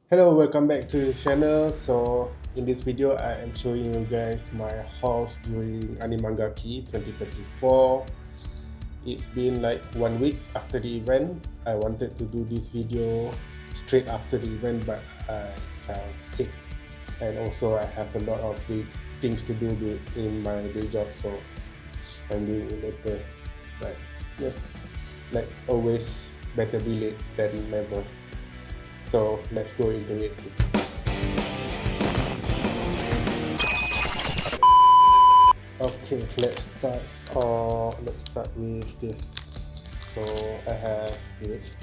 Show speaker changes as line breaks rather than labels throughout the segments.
Hello, welcome back to the channel. So in this video I am showing you guys my hauls during AniManGaki 2024. It's been like 1 week after the event. I wanted to do this video straight after the event, but I fell sick, and also I have a lot of things to do in my day job, so I'm doing it later. But yeah, like always, better be late than never. So let's go into it. Okay, let's start with this. So I have this.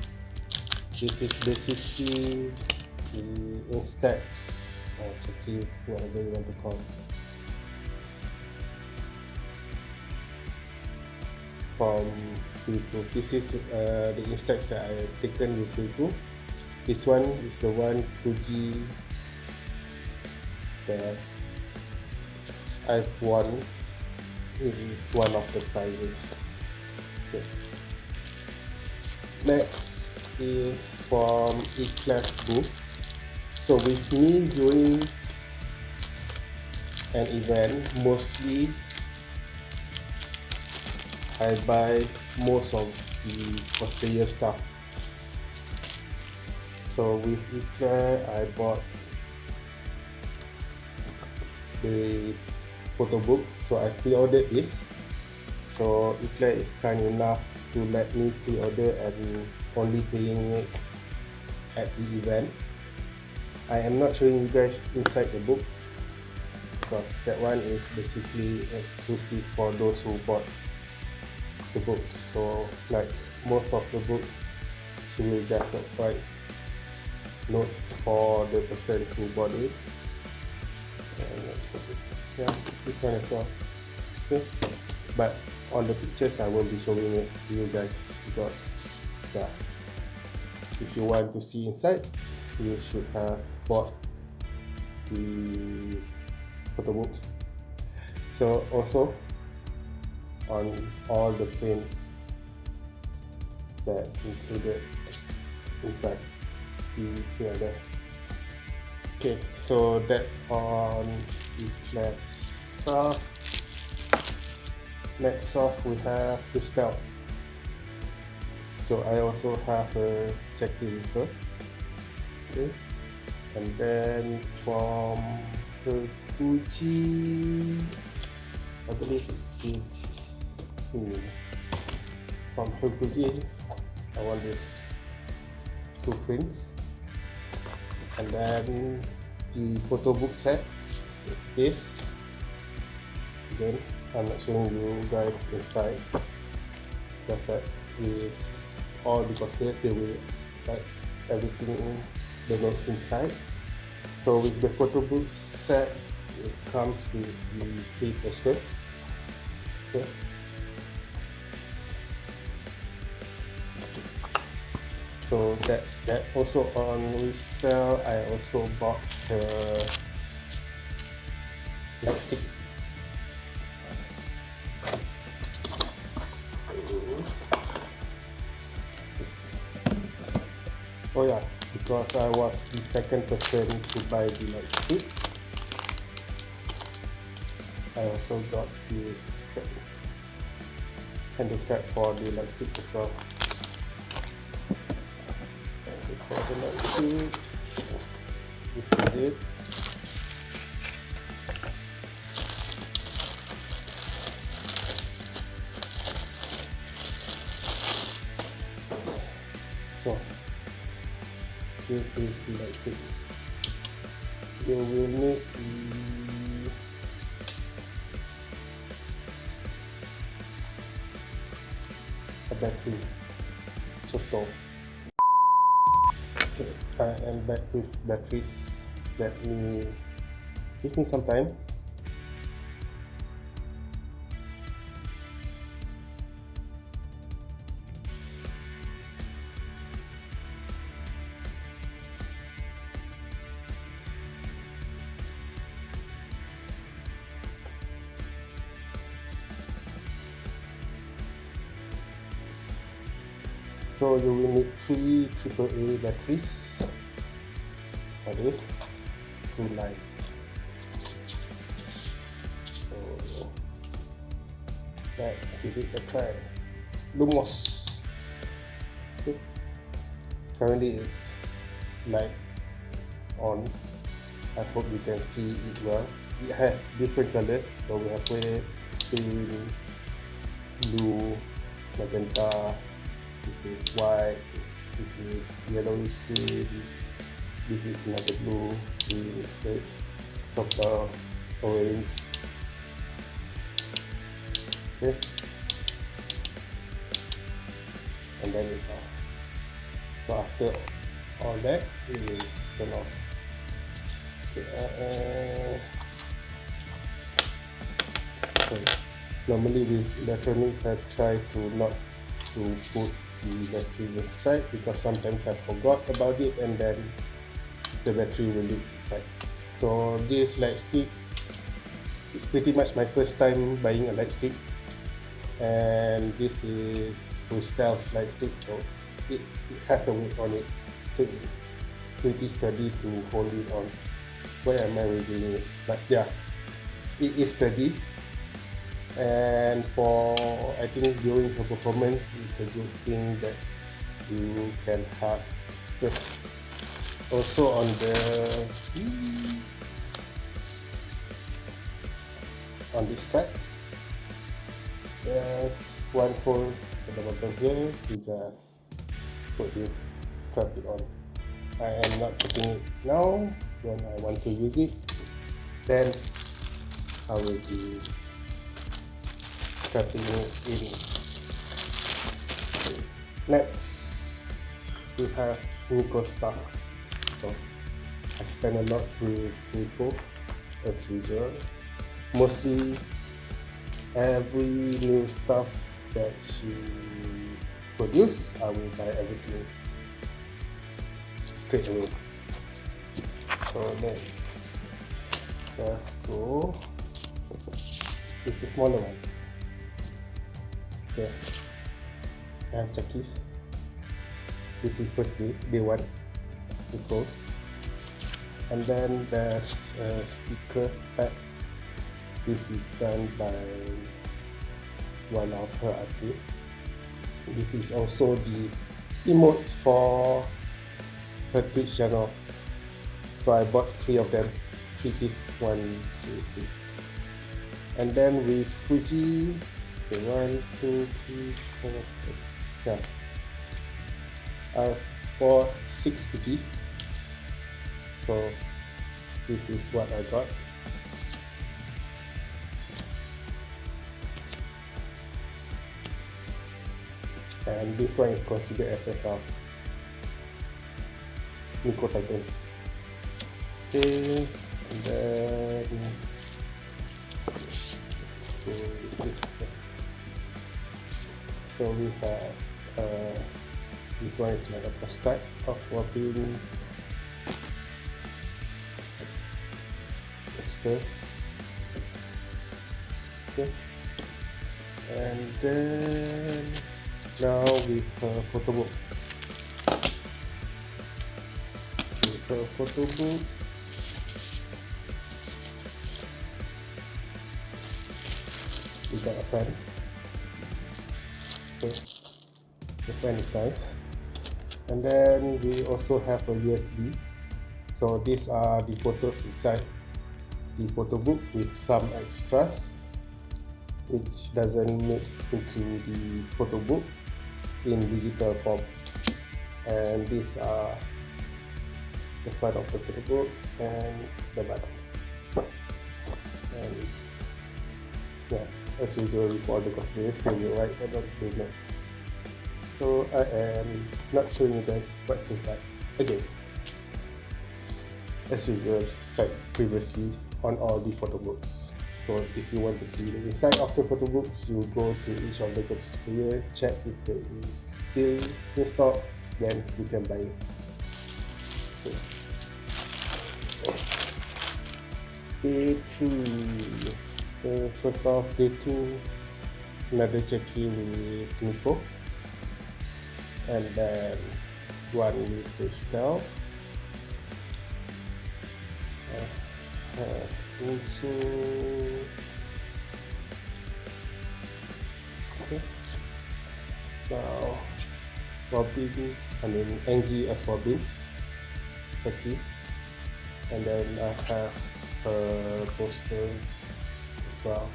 This is basically the Instax or Chucky, whatever you want to call it, from Foolproof. This is the Instax that I have taken with Foolproof. This one is the one Fuji that I've won. It is one of the prizes. Okay. Next is from E-Class book. So with me doing an event, mostly I buy most of the cosplayer stuff. So with E-Class, I bought the photo book, so I pre-ordered this. So Eclair is kind enough to let me pre-order and only paying it at the event. I am not showing you guys inside the books because that one is basically exclusive for those who bought the books. So like most of the books, she will just write notes for the person who bought it. And yeah, this one as well. Okay, but on the pictures I won't be showing it to you guys because yeah, if you want to see inside, you should have bought the photo book. So also on all the prints that's included inside the pre-order. Okay, so that's on the class stuff. Next off we have the stealth. So I also have a check-in with her. Okay, and then from the Fuji, I believe it is from her Fuji, I want this two prints. And then the photo book set is this. Again, I'm not showing you guys inside, but with all the cosplayers, they will write everything, the notes inside. So with the photo book set, it comes with the 3 posters. Okay. So that's that. Also on resale, I also bought the light stick. What's this? Oh yeah, because I was the second person to buy the light stick, I also got this strap, handle strap for the light stick as well. For the light stick, this is it. So this is the light stick. You will need a battery, choto. Okay, I am back with batteries. Give me some time. So you will need 3 AAA batteries. for this to light. So let's give it a try. Lumos. Okay. Currently it's light on. I hope you can see it well. It has different colors, so we have red, pink, blue, magenta. This is white. This is yellowish green. This is another blue, green, red, purple, orange. Okay, and then it's off. So after all that, we will turn off. Okay, so normally with electronics, I try to not to put the battery inside because sometimes I forgot about it and then the battery will leak inside. So this light stick is pretty much my first time buying a light stick, and this is Hostel's light stick, so it has a weight on it, so it's pretty sturdy to hold it on. Why am I reviewing it? But yeah, it is sturdy, and for I think during the performance, it's a good thing that you can have. Also on this strap, there's one hole at the bottom here to just put this, strap it on. I am not putting it now. When I want to use it, then I will be strapping it in. Next, we have Nico stuff. So I spend a lot with Nico as usual. Mostly every new stuff that she produces, I will buy everything straight away. So let's just go with the smaller ones. Okay, I have checkies. This is first day 1, Nicole. And then there's a sticker pack. This is done by one of her artists. This is also the emotes for her Twitch channel. So I bought 3 of them, 3 piece, 1, 2, 3. And then with Fuji, okay, 1, 2, 3, 4, 5. Yeah, I bought 6 Fuji. So this is what I got. And this one is considered SSR, Nico Titan. Okay, and then let's go with this first. So we have this one is like a postcard of Robin extras. Okay, and then now with a photo book. With a photo book, we got a pen. Okay, the pen is nice. And then we also have a USB. So these are the photos inside the photo book with some extras which doesn't make into the photo book in digital form. And these are the front of the photo book and the back. And yeah, as usual with all the cosplayers, they will write about the notes. So I am not showing you guys what's inside again. As usual, like previously on all the photo books. So if you want to see the inside of the photo books, you go to each of the cosplayers, check if there is still in stock, then you can buy it. Okay. Day 2. So first off, day 2, another check-in with Nico, and then one with Crystal, Also, okay. Now Robin, Angie as Robin, Jackie, and then I have her poster as well.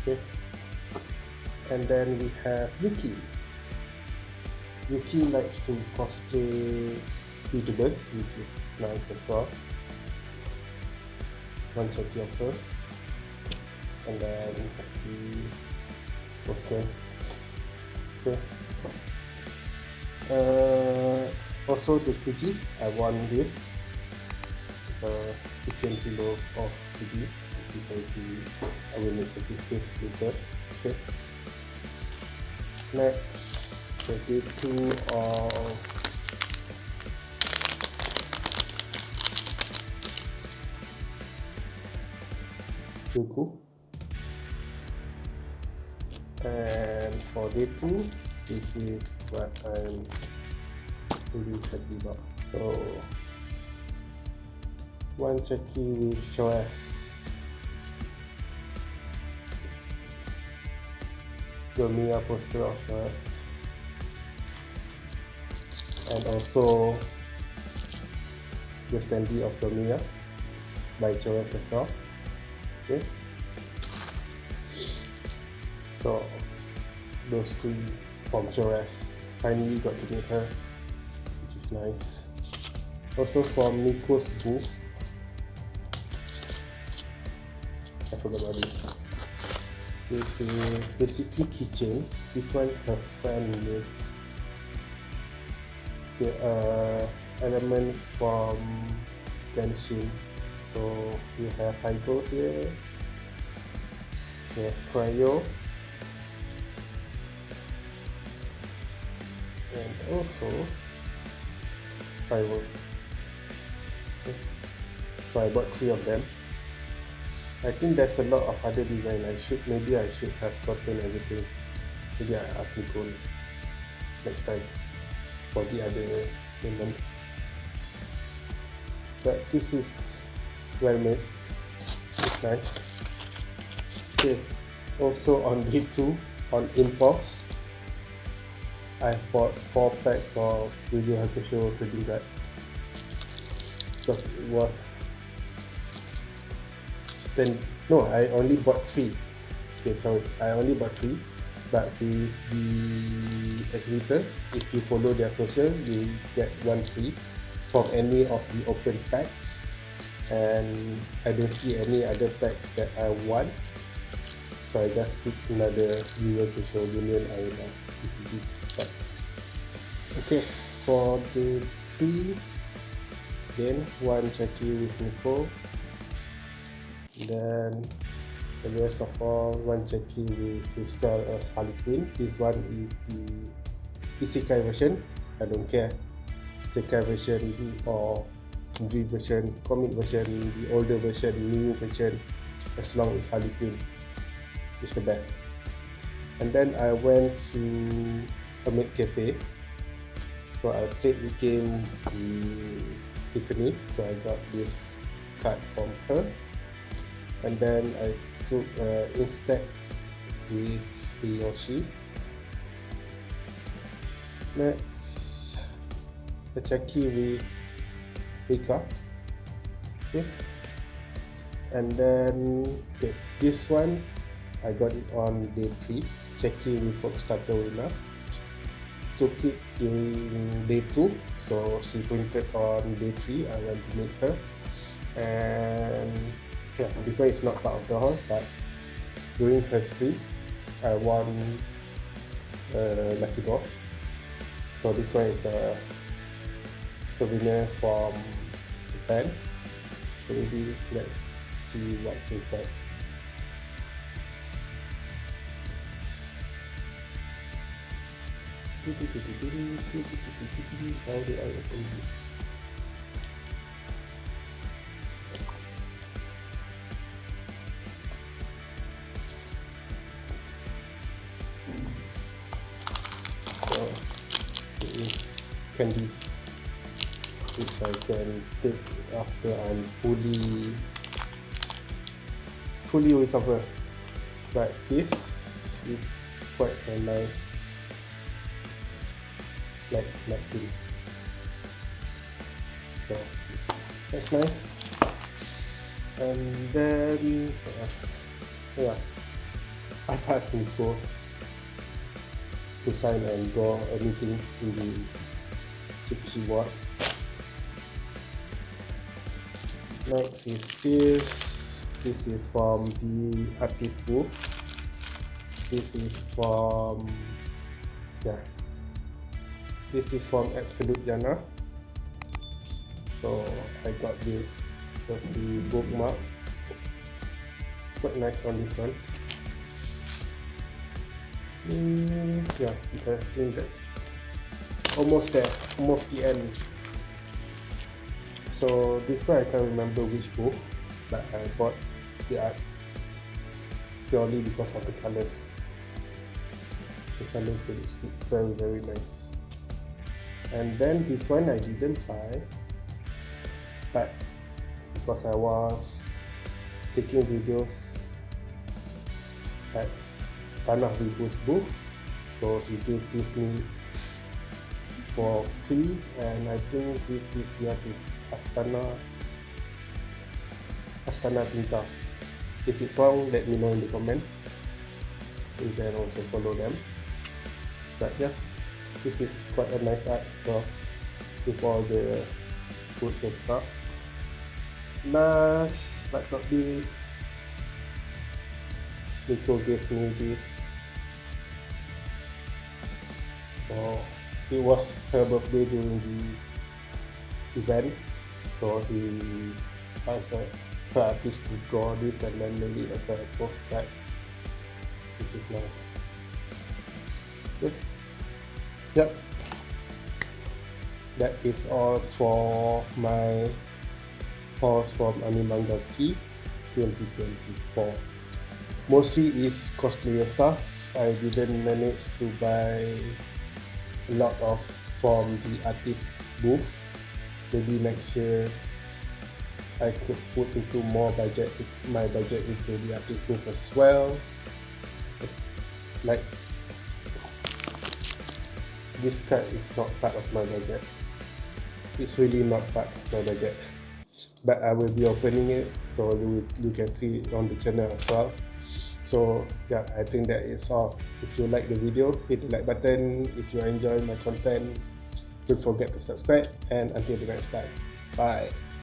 Okay, and then we have Yuki. Yuki likes to cosplay YouTubers, which is nice as well. One Jackie of her, and then the poster. Okay. Also the Fuji, I won this. It's a kitchen pillow of Fuji. This I see. I will make a business later. Okay. Next, the day 2 of Yoku. And for day 2, this is what I'm really happy about. So, one Jackie with Shoas, the Mia poster of Shoas, and also the standee of Mia by Shoas as well. Okay, so those 3 from Shoas. Finally got to meet her, which is nice. Also from Miko's booth, I forgot about this. This is basically keychains. This one her friend made. There are elements from Genshin. So we have Hydro here. We have Cryo. And also firework. Okay. So I bought 3 of them. I think there's a lot of other design. Maybe I should have gotten everything. Maybe I ask Nicole next time for the other elements. But this is well made. It's nice. Okay. Also on day 2, on impulse, I bought 4 packs of Yu Yu Hakusho trading cards because it was I only bought 3. Okay, sorry, I only bought 3, but with the exhibitor, if you follow their social, you get 1 free from any of the open packs, and I don't see any other packs that I want, so I just picked another Yu Yu Hakusho Union Arena PCG packs. Okay, for the 3, again 1 Jackie with Nico, then the rest of all 1 Jackie with Crystal as Harley Quinn. This one is the Isekai version. I don't care, Isekai version or movie version, comic version, the older version, new version, as long as Harley Quinn is the best. And then I went to a maid cafe, so I played the game with Tiffany, so I got this card from her. And then I took Instead with Hiyoshi. Next, a Jackie with Rika. Okay. And then this one I got it on day 3, Jackie with Foxstarter winner. Took it during day 2, so she printed on day 3. I went to meet her, and yeah, this one is not part of the haul, but during her stream, I won a lucky draw. So this one is a souvenir from Japan. So maybe let's see what's inside. How do I open this? So it is candies. which I can take after I'm fully recover. But this is quite a nice like napkin. So that's nice. And then what else? Yeah, I asked Nico to sign and draw a meeting in the CPC board. Next is this. This is from the artist book. This is from This is from Absolute Jana. So I got this safety bookmark. It's quite nice on this one. Yeah, I think that's almost there, almost the end. So this one I can't remember which book, but I bought the art purely because of the colors. The colors is very nice. And then this one I didn't buy, but because I was taking videos at Tanah Ribu's booth, so he gave this me for free, and I think this is the artist Astana Tinta. If it's wrong, let me know in the comment. You can also follow them. But yeah, this is quite a nice art as well, with all the foods and stuff. Last but not least, Nico gave me this. So it was her birthday during the event, so he asked her artist to draw this and then made it as a postcard, which is nice. Okay. Yep, that is all for my hauls from AniManGaki 2024. Mostly is cosplayer stuff. I didn't manage to buy a lot of from the artist booth. Maybe next year I could put into my budget into the artist booth as well. Like this card is not part of my budget. It's really not part of my budget. But I will be opening it, so you can see it on the channel as well. So yeah, I think that is all. If you like the video, hit the like button. If you enjoy my content, don't forget to subscribe, and until the next time, bye.